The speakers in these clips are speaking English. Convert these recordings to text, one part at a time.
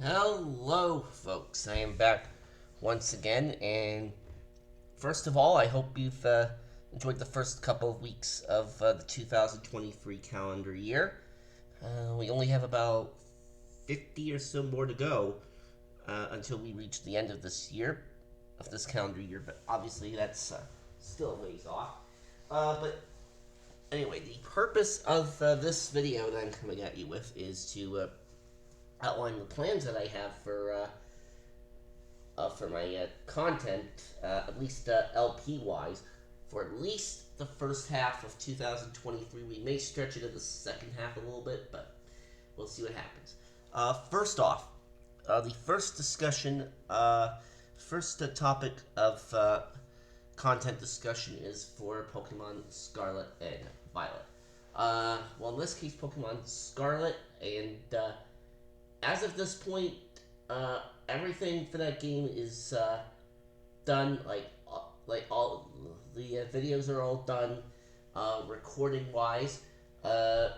Hello, folks. I am back once again, and first of all, I hope you've enjoyed the first couple of weeks of the 2023 calendar year. We only have about 50 or so more to go until we reach the end of this year, of this calendar year, but obviously that's still a ways off. But anyway, the purpose of this video that I'm coming at you with is to outline the plans that I have for my content, at least LP wise, for at least the first half of 2023. We may stretch it to the second half a little bit, but we'll see what happens. First off, the first discussion, first topic of content discussion is for Pokemon Scarlet and Violet. Well, in this case, Pokemon Scarlet, and as of this point, everything for that game is done. Like all the videos are all done, recording wise. Of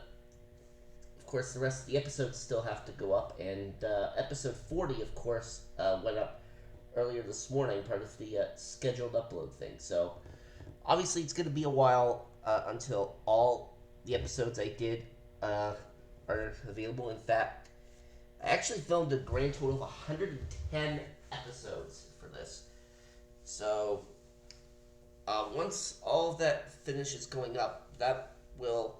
course, the rest of the episodes still have to go up, and episode 40, of course, went up earlier this morning, part of the scheduled upload thing. So, obviously, it's going to be a while until all the episodes I did are available. In fact, I actually filmed a grand total of 110 episodes for this. So, once all of that finishes going up, that will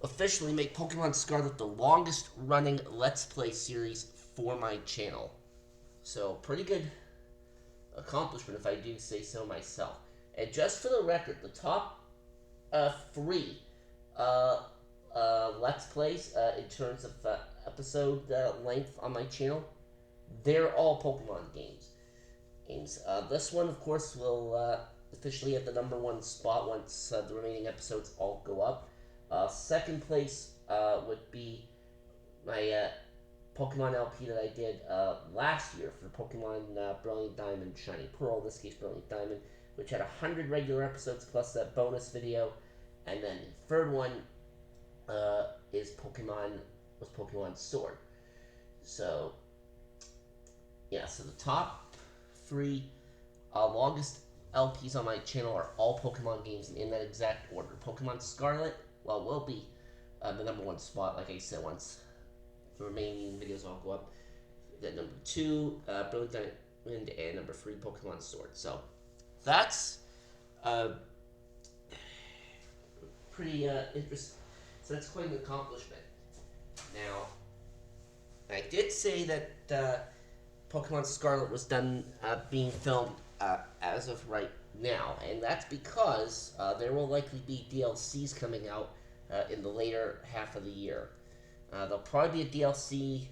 officially make Pokemon Scarlet the longest running Let's Play series for my channel. So, pretty good accomplishment if I do say so myself. And just for the record, the top three Let's Plays in terms of episode length on my channel, they're all Pokemon games. This one, of course, will officially have the number one spot once the remaining episodes all go up. Second place would be my Pokemon LP that I did last year for Pokemon Brilliant Diamond, Shiny Pearl, in this case Brilliant Diamond, which had 100 regular episodes plus that bonus video. And then the third one was Pokemon Sword. So, yeah, so the top three longest LPs on my channel are all Pokemon games in that exact order. Pokemon Scarlet, well, will be the number one spot, like I said, once the remaining videos all go up. Then number two, Brilliant Diamond, and number three, Pokemon Sword. So, that's pretty interesting. So that's quite an accomplishment. Now, I did say that Pokemon Scarlet was done being filmed as of right now, and that's because there will likely be DLCs coming out in the later half of the year. There'll probably be a DLC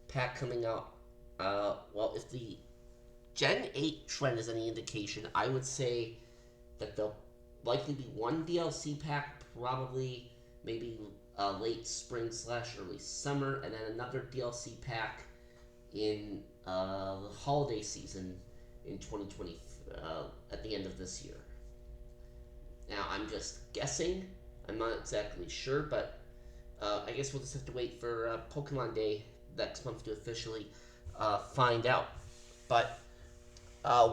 pack coming out. Well, if the Gen 8 trend is any indication, I would say that there'll likely be one DLC pack, probably maybe late spring / early summer, and then another DLC pack in the holiday season in 2020 at the end of this year. Now, I'm just guessing. I'm not exactly sure, but I guess we'll just have to wait for Pokemon Day next month to officially find out. But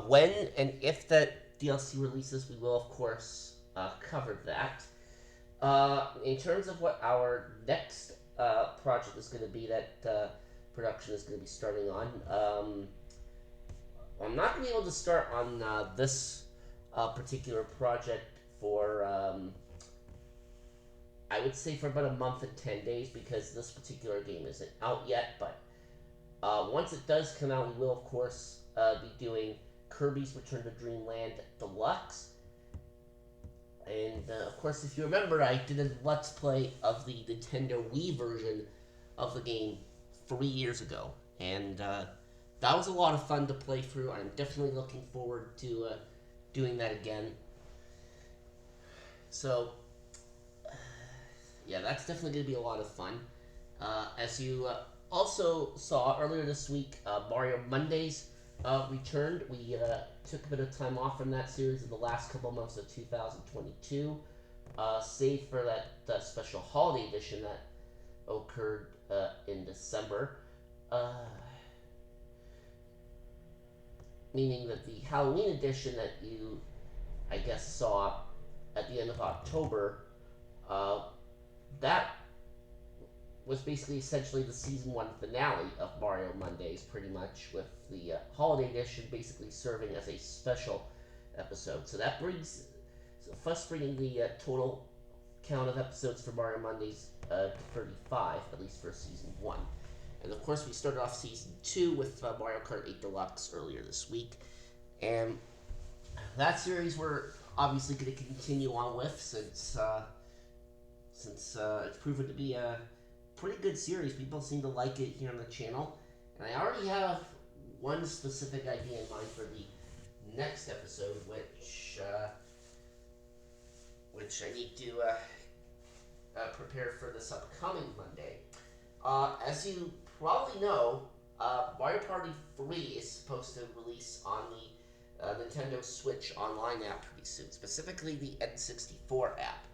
when and if that DLC releases, we will, of course, cover that. In terms of what our next project is going to be, that production is going to be starting on, I'm not going to be able to start on this particular project for, I would say, for about a month and 10 days, because this particular game isn't out yet. But once it does come out, we will, of course, be doing Kirby's Return to Dreamland Deluxe. And, of course, if you remember, I did a Let's Play of the Nintendo Wii version of the game 3 years ago. And that was a lot of fun to play through. I'm definitely looking forward to doing that again. So, yeah, that's definitely going to be a lot of fun. As you also saw earlier this week, Mario Mondays returned. We took a bit of time off from that series in the last couple months of 2022, save for that special holiday edition that occurred in December. uh, meaning that the Halloween edition that you, I guess, saw at the end of October, uh, that was basically essentially the season one finale of Mario Mondays, pretty much, with the holiday edition basically serving as a special episode. So that brings, so first bringing the total count of episodes for Mario Mondays to 35, at least for season one. And of course, we started off season two with Mario Kart 8 Deluxe earlier this week, and that series we're obviously going to continue on with since it's proven to be a pretty good series. People seem to like it here on the channel, and I already have one specific idea in mind for the next episode, which I need to prepare for this upcoming Monday. As you probably know, Mario Party 3 is supposed to release on the Nintendo Switch Online app pretty soon, specifically the N64 app.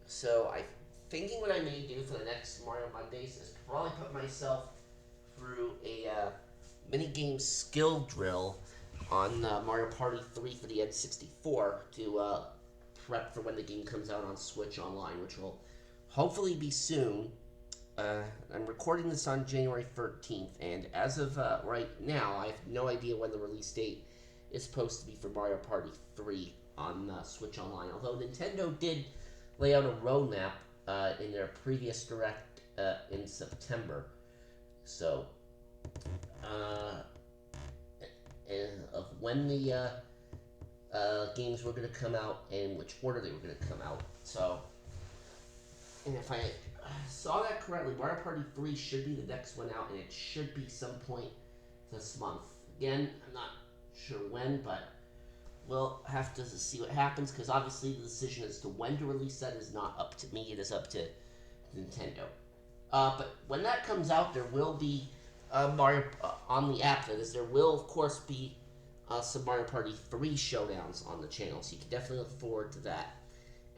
So I'm thinking what I may do for the next Mario Mondays is probably put myself through a minigame skill drill on Mario Party 3 for the N64 to prep for when the game comes out on Switch Online, which will hopefully be soon. I'm recording this on January 13th, and as of right now, I have no idea when the release date is supposed to be for Mario Party 3 on Switch Online, although Nintendo did lay out a roadmap in their previous Direct in September. So, of when the games were going to come out and which order they were going to come out. So, and if I saw that correctly, Mario Party 3 should be the next one out, and it should be some point this month. Again, I'm not sure when, but we'll have to see what happens, because obviously the decision as to when to release that is not up to me, it is up to Nintendo. But when that comes out, there will be Mario on the app, that is, there will of course be some Mario Party 3 showdowns on the channel, so you can definitely look forward to that.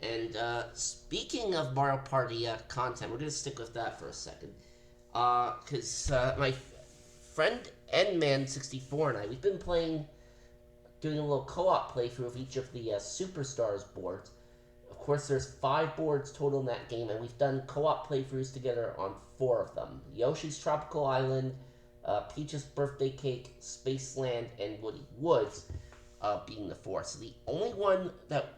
And speaking of Mario Party content, we're going to stick with that for a second, because my friend Nman64 and I, we've been doing a little co-op playthrough of each of the Superstars boards. Of course, there's 5 boards total in that game, and we've done co-op playthroughs together on 4 of them. Yoshi's Tropical Island, Peach's Birthday Cake, Spaceland, and Woody Woods being the 4. So the only one that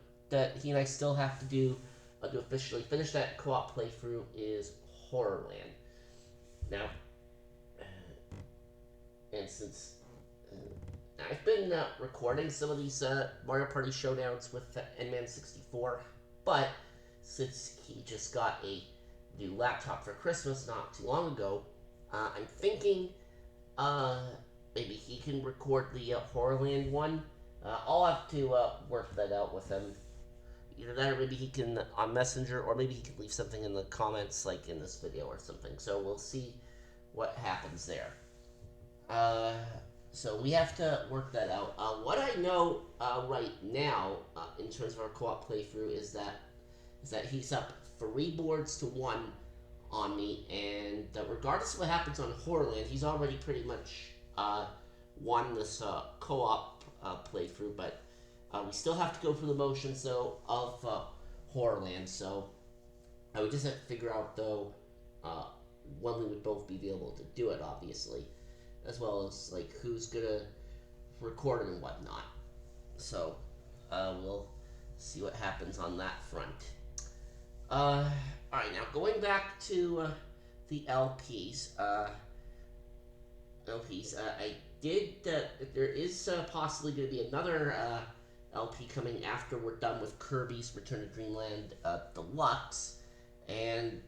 he and I still have to do to officially finish that co-op playthrough is Horrorland. Now, and since I've been recording some of these Mario Party showdowns with Nman64, but since he just got a new laptop for Christmas not too long ago, I'm thinking maybe he can record the Horrorland one. I'll have to work that out with him. Either that, or maybe he can on Messenger, or maybe he can leave something in the comments, like in this video or something. So we'll see what happens there. So we have to work that out. What I know right now, in terms of our co-op playthrough, is that he's up 3 boards to 1 on me, and regardless of what happens on Horrorland, he's already pretty much won this co-op playthrough. But we still have to go through the motions though of Horrorland. So I would just have to figure out though when we would both be able to do it, obviously, as well as like who's gonna record it and whatnot. So we'll see what happens on that front. Alright, now going back to the LPs. I did, there is possibly going to be another LP coming after we're done with Kirby's Return to Dreamland Deluxe. And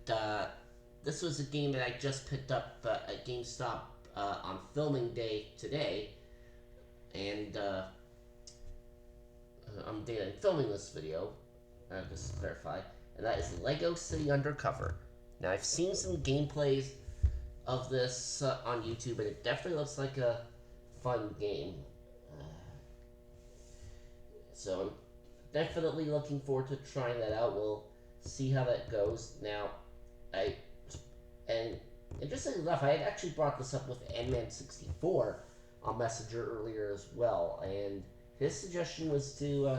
this was a game that I just picked up at GameStop on filming day today, and on the day I'm filming this video, just to clarify, and that is Lego City Undercover. Now, I've seen some gameplays of this on YouTube, and it definitely looks like a fun game. So I'm definitely looking forward to trying that out. We'll see how that goes. Now, and Interestingly enough, I had actually brought this up with Nman64 on Messenger earlier as well, and his suggestion was to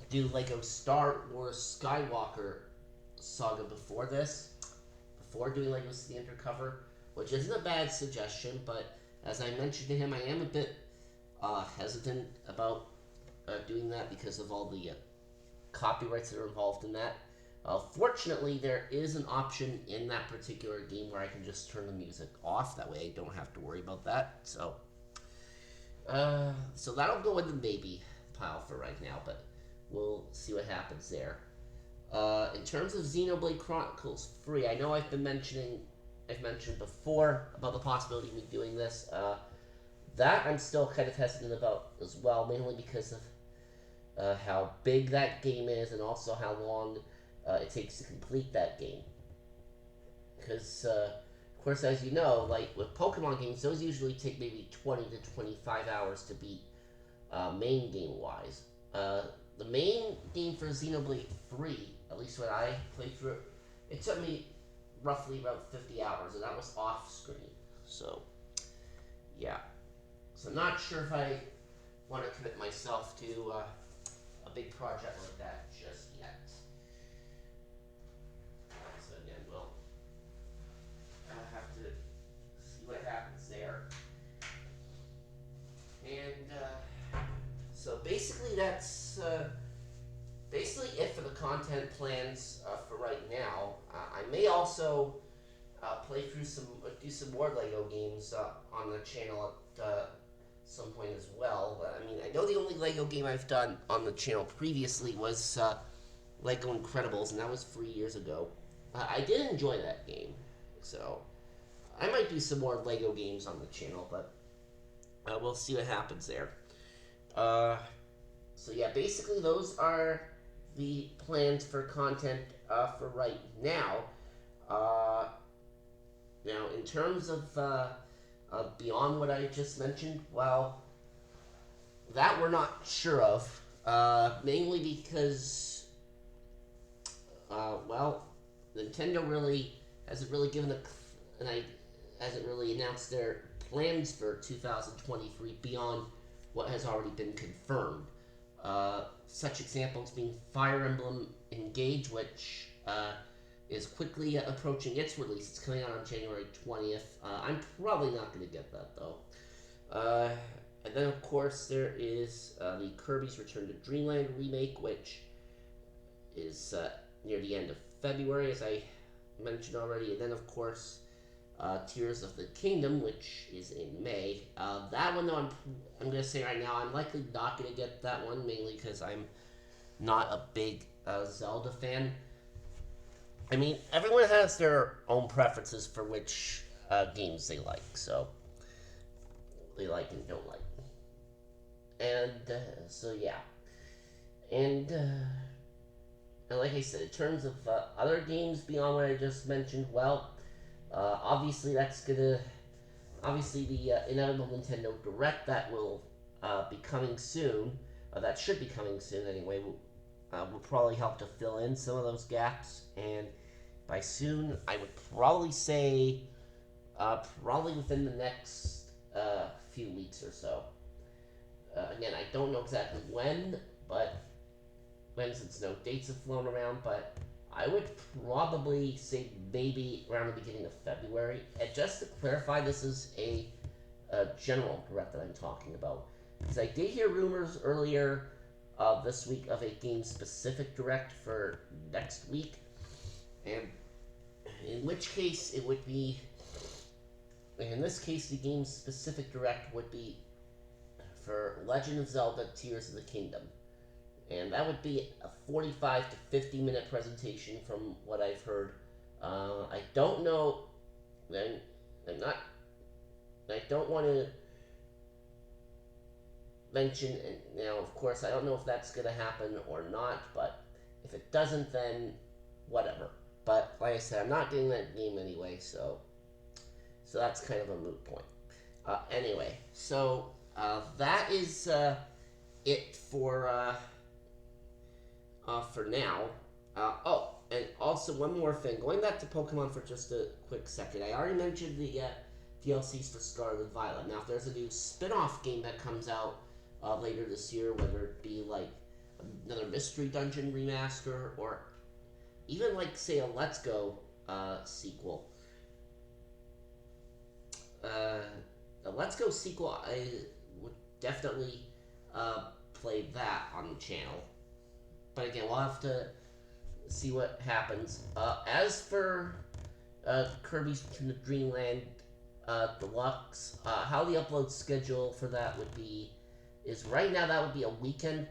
do Lego Star Wars Skywalker Saga before this, before doing Lego City Undercover, which isn't a bad suggestion, but as I mentioned to him, I am a bit hesitant about doing that because of all the copyrights that are involved in that. Fortunately, there is an option in that particular game where I can just turn the music off. That way I don't have to worry about that. So that'll go in the maybe pile for right now, but we'll see what happens there. In terms of Xenoblade Chronicles 3, I know I've mentioned before about the possibility of me doing this. That I'm still kind of hesitant about as well, mainly because of how big that game is and also how long it takes to complete that game. Because, of course, as you know, like with Pokemon games, those usually take maybe 20 to 25 hours to beat main game wise. The main game for Xenoblade 3, at least when I played through it, it took me roughly about 50 hours, and that was off screen. So, yeah. So, I'm not sure if I want to commit myself to a big project like that just yet. So, again, we'll have to see what happens there. And, so basically that's basically it for the content plans for right now. I may also play through do some more Lego games on the channel at some point as well. I mean, I know the only Lego game I've done on the channel previously was Lego Incredibles, and that was 3 years ago. I did enjoy that game, so I might do some more Lego games on the channel, but we'll see what happens there. So yeah, basically those are the plans for content for right now. Now, in terms of beyond what I just mentioned, well, that we're not sure of, mainly because, well, Nintendo really hasn't really given hasn't really announced their plans for 2023 beyond what has already been confirmed. Such examples being Fire Emblem Engage, which is quickly approaching its release. It's coming out on January 20th. I'm probably not going to get that, though. And then, of course, there is the Kirby's Return to Dreamland remake, which is near the end of February, as I mentioned already. And then, of course, Tears of the Kingdom, which is in May. That one, though, I'm going to say right now, I'm likely not going to get that one, mainly because I'm not a big Zelda fan. I mean, everyone has their own preferences for which games they like, so they like and don't like. And, so yeah. And like I said, in terms of other games beyond what I just mentioned, well, obviously the inevitable Nintendo Direct that will be coming soon, that should be coming soon anyway, will probably help to fill in some of those gaps. And by soon, I would probably say probably within the next few weeks or so. Again, I don't know exactly when, since no dates have flown around, but I would probably say maybe around the beginning of February. And just to clarify, this is a general direct that I'm talking about. Because I did hear rumors earlier this week of a game-specific direct for next week. And in which case it would be... In this case, the game-specific direct would be for Legend of Zelda Tears of the Kingdom. And that would be a 45 to 50 minute presentation from what I've heard. I don't know. I'm not. I don't want to mention. Now, of course, I don't know if that's going to happen or not. But if it doesn't, then whatever. But like I said, I'm not getting that game anyway, so that's kind of a moot point. Anyway, so that is it for now. and also one more thing. Going back to Pokemon for just a quick second, I already mentioned the DLCs for Scarlet and Violet. Now, if there's a new spin-off game that comes out later this year, whether it be like another Mystery Dungeon remaster or even like say a Let's Go sequel. A Let's Go sequel, I would definitely play that on the channel. But again, we'll have to see what happens. As for Kirby's Return to Dreamland Deluxe, how the upload schedule for that would be is right now that would be a weekend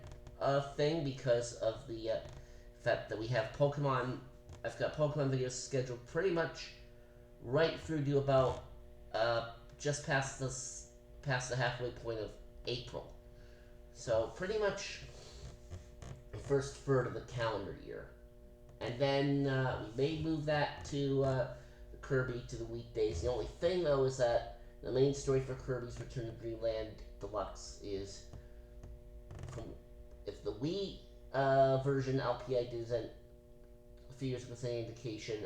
thing because of the fact that we have Pokemon. I've got Pokemon videos scheduled pretty much right through to about just past the halfway point of April. So pretty much the first third of the calendar year. And then we may move that to Kirby to the weekdays. The only thing though is that the main story for Kirby's Return to Dreamland Deluxe is if the Wii version LPI doesn't figures with any indication,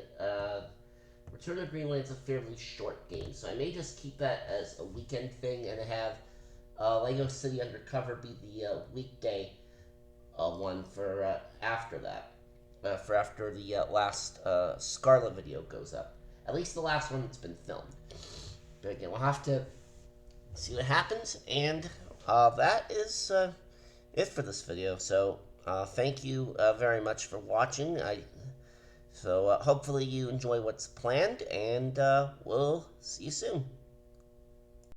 Return to Dreamland is a fairly short game, so I may just keep that as a weekend thing and have Lego City Undercover be the weekday one for after that. For after the last Scarlet video goes up. At least the last one that's been filmed. But again, we'll have to see what happens, and that is it for this video. So thank you very much for watching. Hopefully you enjoy what's planned, and we'll see you soon.